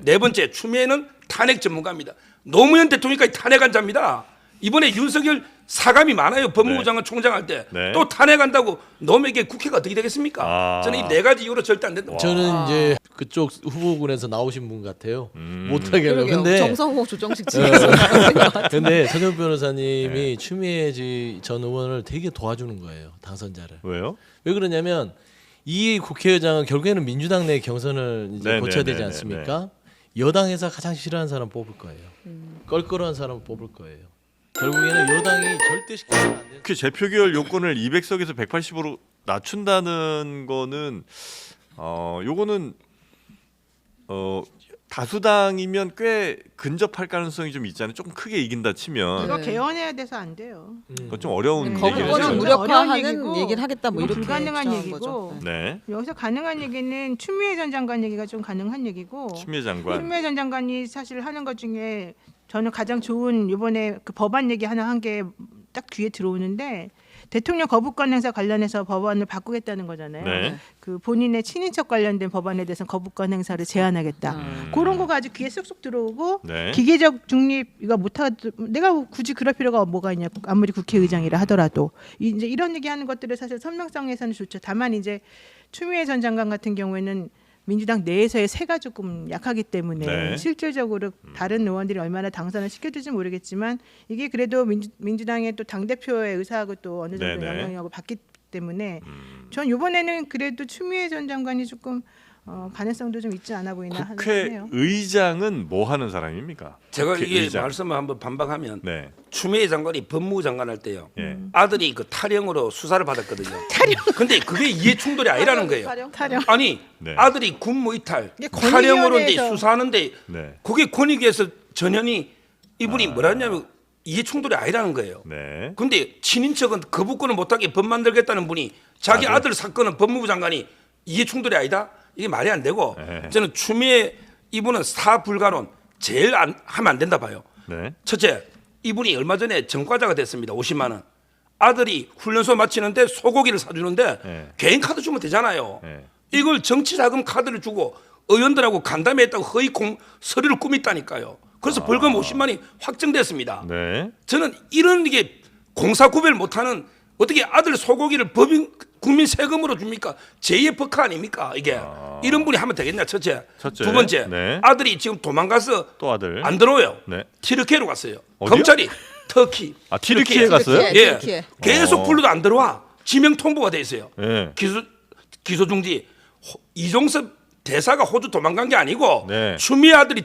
네 번째, 추미애는 탄핵 전문가입니다. 노무현 대통령까지 탄핵한 자입니다. 이번에 윤석열 사감이 많아요. 법무부 장관 총장할 때 또 탄핵한다고 놈에게 국회가 어떻게 되겠습니까? 저는 이 네 가지 이유로 절대 안 된다. 저는 이제 그쪽 후보군에서 나오신 분 같아요. 못하게 하려고. 근데 정성호 조정식 측에서 근데 서정 변호사님이 추미애 전 의원을 되게 도와주는 거예요. 당선자를. 왜요? 왜 그러냐면 이 국회의장은 결국에는 민주당 내 경선을 이제 거쳐야 되지 않습니까? 여당에서 가장 싫어하는 사람 뽑을 거예요. 껄끄러운 사람 뽑을 거예요. 결국에는 여당이 절대 시키면 안 돼요. 국회 재표결 요건을 200석에서 180으로 낮춘다는 거는 요거는 다수당이면 꽤 근접할 가능성이 좀 있잖아요. 조금 크게 이긴다 치면 이거 개헌해야 돼서 안 돼요. 그건 좀 어려운 얘기를 거부권을 했어요. 무력화하는 얘기를 하겠다 뭐 이건 이렇게 불가능한 주장한 얘기고. 거죠. 네, 여기서 가능한 얘기는 추미애 전 장관 얘기가 좀 가능한 얘기고. 추미애 장관. 추미애 전 장관이 사실 하는 것 중에 저는 가장 좋은 이번에 그 법안 얘기 하나 한 게 딱 귀에 들어오는데 대통령 거부권 행사 관련해서 법안을 바꾸겠다는 거잖아요. 네. 그 본인의 친인척 관련된 법안에 대해서 거부권 행사를 제한하겠다. 그런 거가 아주 귀에 쏙쏙 들어오고 네. 기계적 중립 이거 못하 내가 굳이 그럴 필요가 뭐가 있냐. 아무리 국회의장이라 하더라도 이제 이런 얘기하는 것들을 사실 선명성에서는 좋죠. 다만 이제 추미애 전 장관 같은 경우에는 민주당 내에서의 세가 조금 약하기 때문에 네. 실질적으로 다른 의원들이 얼마나 당선을 시켜줄지 모르겠지만 이게 그래도 민주당의 또 당 대표의 의사하고 또 어느 정도 네네. 영향력을 받기 때문에 전 이번에는 그래도 추미애 전 장관이 조금 가능성도 좀 있지 않아 보이나 하네요. 국회의장은 뭐 하는 사람입니까? 제가 이게 국회의장. 말씀을 한번 반박하면 네. 추미애 장관이 법무부 장관 할 때요. 예. 아들이 그 탈영으로 수사를 받았거든요. 탈영. 근데 그게 이해 충돌이 아니라는 거예요. 타령. 아니 네. 아들이 군무 이탈 이게 탈영으로 이제 권익위원회에서- 수사하는데 네. 그게 권익위에서 전현이 이분이 뭐라 했냐면 이해 충돌이 아니라는 거예요. 네. 근데 친인척은 거부권을 못하게 법 만들겠다는 분이 자기 아들 사건은 법무부 장관이 이해 충돌이 아니다? 이게 말이 안 되고 네. 저는 추미애 이분은 사불가론 제일 하면 안 된다 봐요. 네. 첫째, 이분이 얼마 전에 전과자가 됐습니다. 50만 원. 아들이 훈련소 마치는데 소고기를 사주는데 네. 개인 카드 주면 되잖아요. 네. 이걸 정치자금 카드를 주고 의원들하고 간담회했다고 허위 서류를 꾸몄다니까요. 그래서 벌금 50만 원이 확정됐습니다. 네. 저는 이런 게 공사 구별 못하는 어떻게 아들 소고기를 법인 국민 세금으로 줍니까? 제2의 법카 아닙니까? 이게 이런 분이 하면 되겠냐? 첫째. 첫째. 두 번째, 네. 아들이 지금 도망가서 또 아들. 안 들어오요. 네. 티르키예로 갔어요. 어디요? 검찰이 터키. 아, 티르키예 갔어요? 예. 티르키예. 계속 불러도 안 들어와. 지명 통보가 돼 있어요. 네. 기소 중지. 이종섭 대사가 호주 도망간 게 아니고 네. 추미애 아들이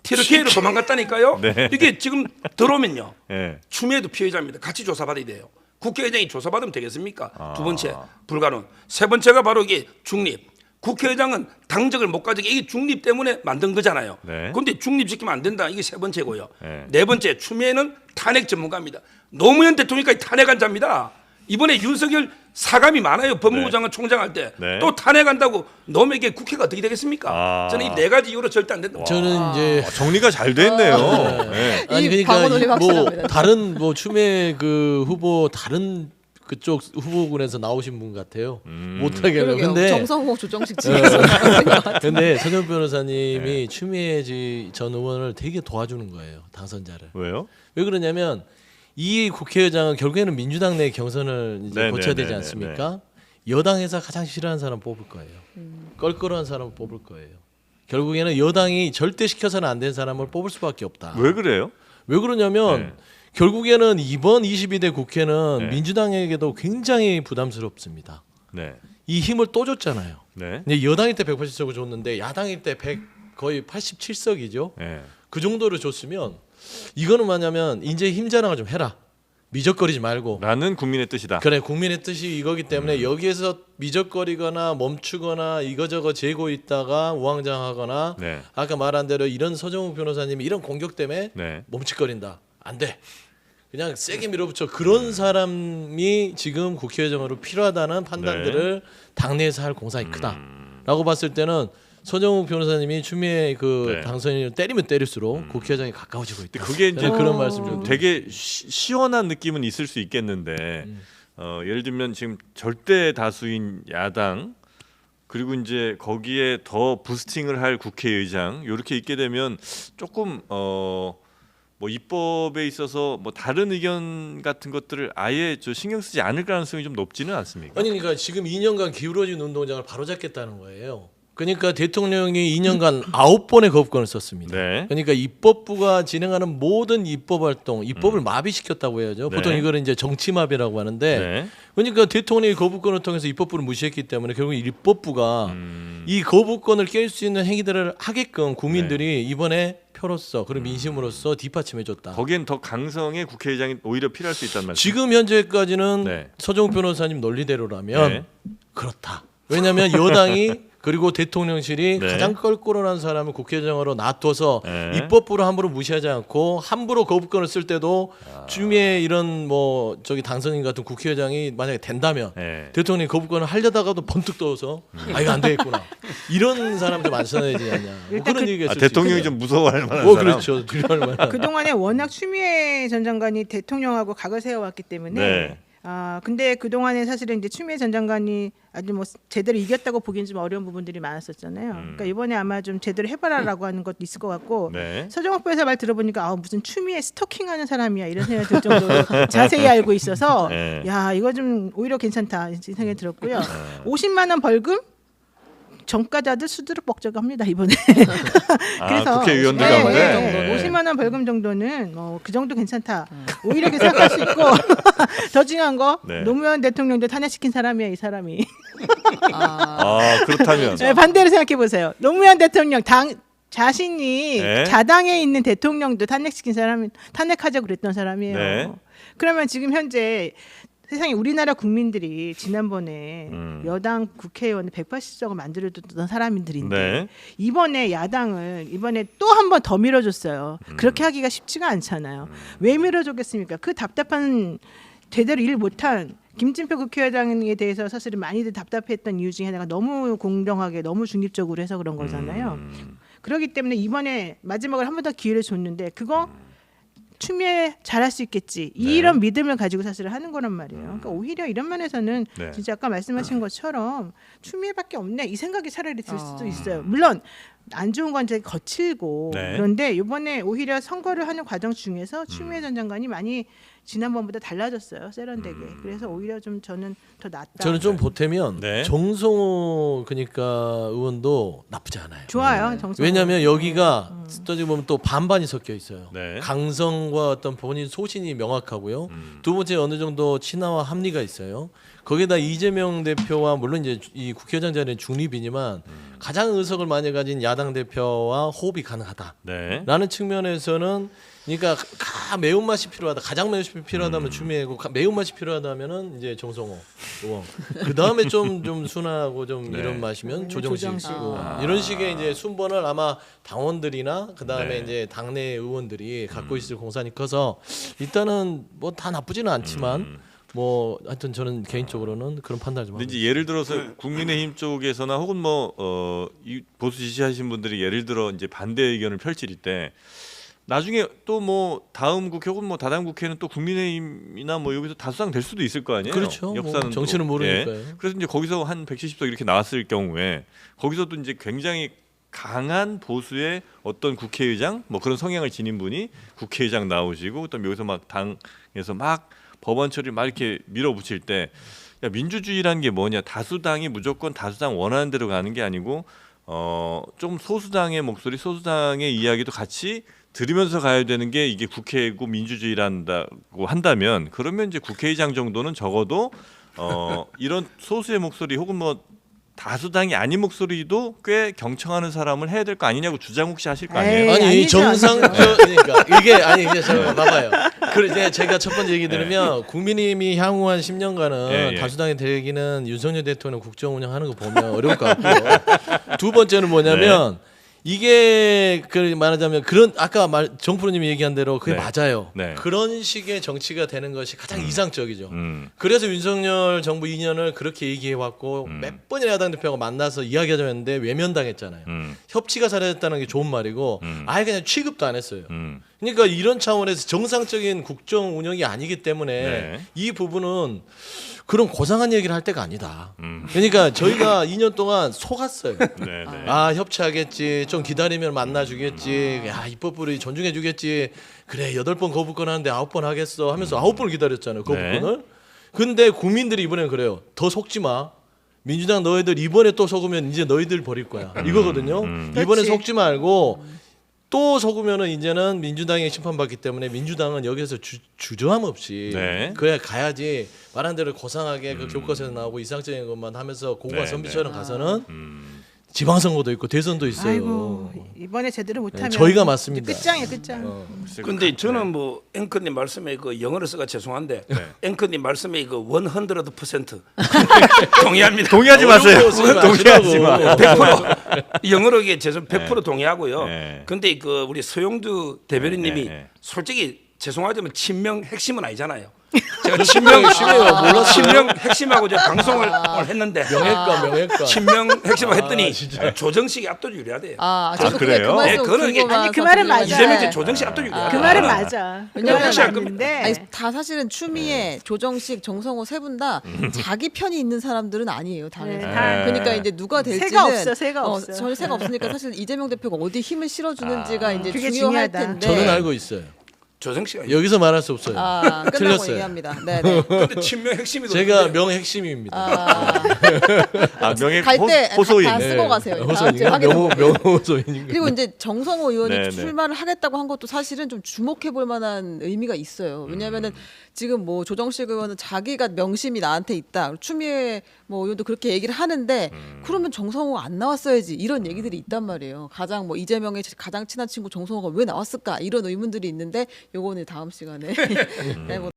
티르키예로 도망갔다니까요. 네. 이게 지금 들어오면요. 네. 추미애도 피해자입니다. 같이 조사받아야 돼요. 국회의장이 조사받으면 되겠습니까? 두 번째 아. 불가능. 세 번째가 바로 이게 중립. 국회의장은 당적을 못 가지게 이게 중립 때문에 만든 거잖아요. 네. 그런데 중립시키면 안 된다. 이게 세 번째고요. 네. 네 번째 추미애는 탄핵 전문가입니다. 노무현 대통령까지 탄핵한 자입니다. 이번에 윤석열 사감이 많아요. 법무부 네. 장관 총장할 때 네. 또 탄핵한다고 놈에게 국회가 어떻게 되겠습니까? 아. 저는 이 네 가지 이유로 절대 안 된다. 저는 이제 정리가 잘 됐네요. 네. 아니 이 그러니까 방어놀이 뭐 확실합니다. 다른 뭐 추미애 그 후보 다른 그쪽 후보군에서 나오신 분 같아요. 못하게 하려고. 근데 정성호 조정식 측에서 근데 서정 변호사님이 추미애 전 의원을 되게 도와주는 거예요. 당선자를. 왜요? 왜 그러냐면 이 국회의장은 결국에는 민주당 내 경선을 이제 네, 거쳐야 네, 되지 네, 않습니까? 여당에서 가장 싫어하는 사람 뽑을 거예요. 껄끄러운 사람 뽑을 거예요. 결국에는 여당이 절대 시켜서는 안 된 사람을 뽑을 수밖에 없다. 왜 그래요? 왜 그러냐면 네. 결국에는 이번 22대 국회는 네. 민주당에게도 굉장히 부담스럽습니다. 네. 이 힘을 또 줬잖아요. 네. 근데 여당일 때 180석을 줬는데 야당일 때 거의 87석이죠. 네. 그 정도를 줬으면 이거는 뭐냐면 이제 힘 자랑을 좀 해라. 미적거리지 말고. 나는 국민의 뜻이다. 그래 국민의 뜻이 이거기 때문에 여기에서 미적거리거나 멈추거나 이거저거 재고 있다가 우왕좌왕하거나 네. 아까 말한 대로 이런 서정욱 변호사님이 이런 공격 때문에 네. 멈칫거린다. 안 돼. 그냥 세게 밀어붙여. 그런 사람이 지금 국회의장으로 필요하다는 판단들을 당내에서 할 공산이 크다라고 봤을 때는 서정욱 변호사님이 추미애 그 네. 당선인을 때리면 때릴수록 국회의장이 가까워지고 있다. 그게 이제 저는 그런 말씀 좀 되게 시원한 느낌은 있을 수 있겠는데 예를 들면 지금 절대 다수인 야당 그리고 이제 거기에 더 부스팅을 할 국회의장 이렇게 있게 되면 조금 뭐 입법에 있어서 뭐 다른 의견 같은 것들을 아예 저 신경 쓰지 않을 가능성이 좀 높지는 않습니까? 아니 그러니까 지금 2년간 기울어진 운동장을 바로잡겠다는 거예요. 그러니까 대통령이 2년간 9번의 거부권을 썼습니다. 네. 그러니까 입법부가 진행하는 모든 입법 활동, 입법을 마비시켰다고 해야죠. 네. 보통 이거를 이제 정치마비라고 하는데, 네. 그러니까 대통령이 거부권을 통해서 입법부를 무시했기 때문에 결국 입법부가 이 거부권을 깰 수 있는 행위들을 하게끔 국민들이 이번에 표로서 그리고 민심으로서 뒷받침해줬다. 거기엔 더 강성의 국회의장이 오히려 필요할 수 있다는 말씀. 지금 현재까지는 네. 서정욱 변호사님 논리대로라면 네. 그렇다. 왜냐하면 여당이 그리고 대통령실이 네. 가장 껄끄러운 사람을 국회의장으로 놔둬서 네. 입법부를 함부로 무시하지 않고 함부로 거부권을 쓸 때도 추미애 이런 뭐 저기 당선인 같은 국회의장이 만약에 된다면 네. 대통령이 거부권을 하려다가도 번뜩 떠서 아 이거 안 되겠구나 이런 사람 좀 안 써야 되지 않냐 뭐 일단 그런 그- 얘기가 있을 수 대통령이 있겠네요. 좀 무서워할 만한 뭐 사람. 그렇죠. 두려울 만한. 그동안에 워낙 추미애 전 장관이 대통령하고 각을 세워왔기 때문에 네. 근데 그동안에 사실은 이제 추미애 전 장관이 아주 뭐 제대로 이겼다고 보기엔 좀 어려운 부분들이 많았었잖아요. 그러니까 이번에 아마 좀 제대로 해봐라라고 하는 것도 있을 것 같고 네. 서정욱 변호사 말 들어보니까 무슨 추미애 스토킹하는 사람이야 이런 생각이 들 정도로 자세히 알고 있어서 네. 야 이거 좀 오히려 괜찮다 이런 생각이 들었고요. 50만 원 벌금 전과자들 수두룩 뻑적합니다 이번에. 그래서 국회의원들 네, 가운데? 네, 네. 50만 원 벌금 정도는 그 정도 괜찮다. 오히려 이렇게 생각할 수 있고 더 중요한 거 네. 노무현 대통령도 탄핵시킨 사람이야 이 사람이. 그렇다면 네, 반대로 생각해 보세요. 노무현 대통령 자신이 네. 자당에 있는 대통령도 탄핵시킨 사람이 탄핵하자고 그랬던 사람이에요. 네. 그러면 지금 현재 세상에 우리나라 국민들이 지난번에 여당 국회의원 180석을 만들어줬던 사람들인데 네. 이번에 야당을 이번에 또 한 번 더 밀어줬어요. 그렇게 하기가 쉽지가 않잖아요. 왜 밀어줬겠습니까? 그 답답한 제대로 일 못한 김진표 국회의장에 대해서 사실은 많이들 답답했던 이유 중에 하나가 너무 공정하게 너무 중립적으로 해서 그런 거잖아요. 그렇기 때문에 이번에 마지막으로 한 번 더 기회를 줬는데 그거 추미애 잘할 수 있겠지 이런 믿음을 가지고 사실 하는 거란 말이에요. 그러니까 오히려 이런 면에서는 네. 진짜 아까 말씀하신 것처럼 추미애밖에 없네 이 생각이 차라리 들 수도 있어요. 물론 안 좋은 건 이제 거칠고 네. 그런데 이번에 오히려 선거를 하는 과정 중에서 추미애 전 장관이 많이 지난번보다 달라졌어요. 세련되게. 그래서 오히려 좀 저는 더 낫다. 저는 좀 보태면 네. 정성호 그러니까 의원도 나쁘지 않아요. 좋아요. 정성. 왜냐하면 여기가 따지고 보면 또 반반이 섞여 있어요. 네. 강성과 어떤 본인 소신이 명확하고요. 두 번째 어느 정도 친화와 합리가 있어요. 거기다 이재명 대표와 물론 이제 이 국회의장 자리는 중립이지만 가장 의석을 많이 가진 야당 대표와 호흡이 가능하다. 네. 라는 측면에서는 그러니까 매운맛이 필요하다. 가장 매운맛이 필요하다면 추미애고 매운맛이 필요하다면은 이제 정성호 의원. 그 다음에 좀 순하고 좀 네. 이런 맛이면 조정식. 조정식이고 이런 식의 이제 순번을 아마 당원들이나 그 다음에 네. 이제 당내 의원들이 갖고 있을 공산이 커서 일단은 뭐 다 나쁘지는 않지만 뭐 하여튼 저는 개인적으로는 그런 판단을 좀 근데 합니다. 이제 예를 들어서 국민의힘 쪽에서나 혹은 이 보수 지지하신 분들이 예를 들어 이제 반대 의견을 펼칠 때 나중에 또 뭐 다음 국회 혹은 뭐 다다음 국회는 또 국민의힘이나 뭐 여기서 다수당 될 수도 있을 거 아니에요. 그렇죠. 뭐 역사는 정치는 또. 모르니까요. 예. 그래서 이제 거기서 한 170석 이렇게 나왔을 경우에 거기서도 이제 굉장히 강한 보수의 어떤 국회의장 뭐 그런 성향을 지닌 분이 국회의장 나오시고 또 여기서 막 당에서 막 법안 처리를 막 이렇게 밀어붙일 때 야, 민주주의라는 게 뭐냐 다수당이 무조건 다수당 원하는 대로 가는 게 아니고 좀 소수당의 목소리 소수당의 이야기도 같이 들으면서 가야 되는 게 이게 국회고 민주주의란다고 한다면 그러면 이제 국회의장 정도는 적어도 이런 소수의 목소리 혹은 뭐 다수당이 아닌 목소리도 꽤 경청하는 사람을 해야 될 거 아니냐고 주장 혹시 하실 거 아니에요? 에이, 아니 아니죠, 그러니까 이게 아니 이제 저 봐봐요. 그래 제가 첫 번째 얘기 들으면 국민의힘이 향후 한 10년간은 예, 예. 다수당이 되기는 윤석열 대통령 국정 운영하는 거 보면 어려울 것 같고요. 두 번째는 뭐냐면 이게 그 말하자면 그런 아까 정프로님이 얘기한 대로 그게 네. 맞아요. 네. 그런 식의 정치가 되는 것이 가장 이상적이죠. 음. 그래서 윤석열 정부 2년을 그렇게 얘기해 왔고 몇 번이나 야당 대표가 만나서 이야기하자는데 외면당했잖아요. 협치가 사라졌다는 게 좋은 말이고 아예 그냥 취급도 안 했어요. 그러니까 이런 차원에서 정상적인 국정 운영이 아니기 때문에 네. 이 부분은 그런 고상한 얘기를 할 때가 아니다. 그러니까 저희가 2년 동안 속았어요. 네, 네. 아 협치하겠지, 좀 기다리면 만나주겠지, 야 입법부를 존중해주겠지. 그래 8번 거부권 하는데 9번 하겠어 하면서 9번을 기다렸잖아요. 거부권을. 근데 국민들이 이번엔 그래요. 더 속지 마. 민주당 너희들 이번에 또 속으면 이제 너희들 버릴 거야. 이거거든요. 이번에 그렇지. 속지 말고 또 속으면은 이제는 민주당이 심판받기 때문에 민주당은 여기서 주저함 없이 네. 그래 가야지 말한 대로 고상하게 그 교과서에서 나오고 이상적인 것만 하면서 고과 네, 선비처럼 가서는 지방선거도 있고 대선도 있어요. 아이고 이번에 제대로 못하면 저희가 맞습니다. 끝장이야 끝장. 근데 저는 뭐 앵커님 말씀에 그 영어로 써가 죄송한데 앵커님 말씀에 그 100% 동의합니다. 동의하지 마세요. 어려운 거 쓰지 동의하지 마. 마시라고. 100% 영어로 이게 죄송 100% 동의하고요. 네. 근데 그 우리 서용두 대변인님이 네. 솔직히 죄송하지만 친명 핵심은 아니잖아요. 제가 친명 핵심하고 제가 방송을 오늘 했는데 명예과. 친명 핵심을 했더니 진짜요? 조정식이 압도적으로 유리하대요. 저도 그래요? 그 말씀 네, 그거는 이게- 궁금해서 아니, 그 말은 드리려고 맞아요. 이재명 했는데. 씨 조정식 압도적으로 유리하다. 그 말은 맞아. 왜냐면 그 말은 그- 맞는데 아니, 다 사실은 추미애, 조정식, 정성호 세 분 다 자기 편이 있는 사람들은 아니에요. 당에서. 네, 다 그러니까 이제 누가 될지는 새가 없어, 새가 없어. 전혀 새가 없으니까 사실 이재명 대표가 어디 힘을 실어주는지가 이제 그게 중요할 중요하다. 텐데. 저는 알고 있어요. 조정식이 여기서 말할 수 없어요. 끝나고 틀렸어요. 얘기합니다. 네네. 근데 친명 핵심이거든요. 제가 명핵심입니다. 명예 갈때 호소인. 다 쓰고 가세요. 다음 주에 호소인인가? 확인해볼게요. 명호소인인가? 그리고 이제 정성호 의원이 네, 네. 출마를 하겠다고 한 것도 사실은 좀 주목해 볼 만한 의미가 있어요. 왜냐하면은 지금 뭐 조정식 의원은 자기가 명심이 나한테 있다. 추미애 뭐 의원도 그렇게 얘기를 하는데 그러면 정성호 안 나왔어야지 이런 얘기들이 있단 말이에요. 가장 뭐 이재명의 가장 친한 친구 정성호가 왜 나왔을까 이런 의문들이 있는데 요거는 다음 시간에 해보도록